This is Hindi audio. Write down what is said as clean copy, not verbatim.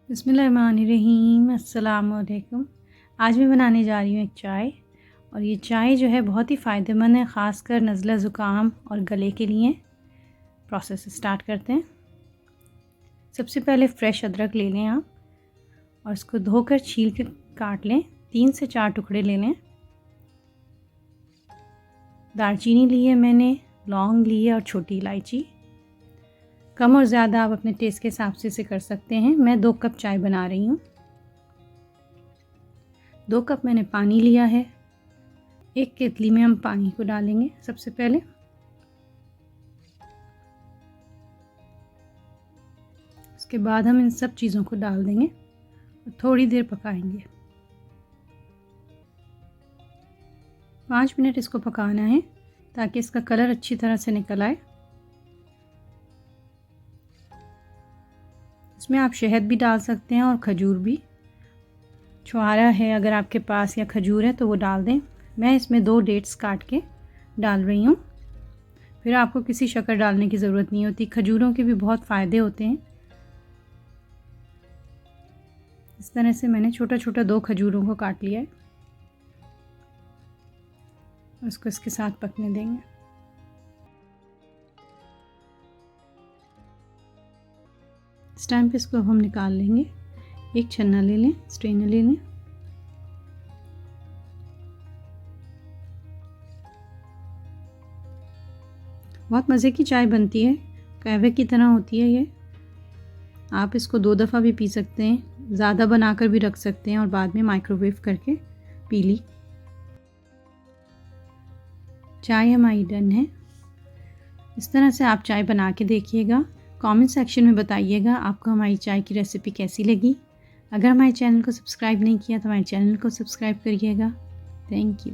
बिस्मिल्लाहिर्रहमानिर्रहीम। अस्सलाम वालेकुम। आज मैं बनाने जा रही हूँ एक चाय, और ये चाय जो है बहुत ही फ़ायदेमंद है, ख़ासकर नज़ला ज़ुकाम और गले के लिए। प्रोसेस स्टार्ट करते हैं। सबसे पहले फ़्रेश अदरक ले लें आप, और इसको धोकर छील के काट लें। 3 से 4 टुकड़े ले लें। दालचीनी ली है मैंने, लौंग ली है और छोटी इलायची। कम और ज़्यादा आप अपने टेस्ट के हिसाब से इसे कर सकते हैं। मैं 2 कप चाय बना रही हूँ। 2 कप मैंने पानी लिया है। एक केतली में हम पानी को डालेंगे सबसे पहले। उसके बाद हम इन सब चीज़ों को डाल देंगे और थोड़ी देर पकाएंगे। 5 मिनट इसको पकाना है ताकि इसका कलर अच्छी तरह से निकल आए। इसमें आप शहद भी डाल सकते हैं और खजूर भी। छुहारा है अगर आपके पास, या खजूर है तो वो डाल दें। मैं इसमें 2 डेट्स काट के डाल रही हूँ। फिर आपको किसी शक्कर डालने की ज़रूरत नहीं होती। खजूरों के भी बहुत फ़ायदे होते हैं। इस तरह से मैंने छोटा छोटा 2 खजूरों को काट लिया है। उसको इसके साथ पकने देंगे। इस टाइम पे इसको हम निकाल लेंगे। एक छन्ना ले लें, स्ट्रेनर ले लें। बहुत मज़े की चाय बनती है, कहवे की तरह होती है ये। आप इसको 2 दफ़ा भी पी सकते हैं, ज़्यादा बनाकर भी रख सकते हैं और बाद में माइक्रोवेव करके पी ली। चाय हमारी डन है। इस तरह से आप चाय बना के देखिएगा। कमेंट सेक्शन में बताइएगा आपको हमारी चाय की रेसिपी कैसी लगी। अगर हमारे चैनल को सब्सक्राइब नहीं किया तो हमारे चैनल को सब्सक्राइब करिएगा। Thank you.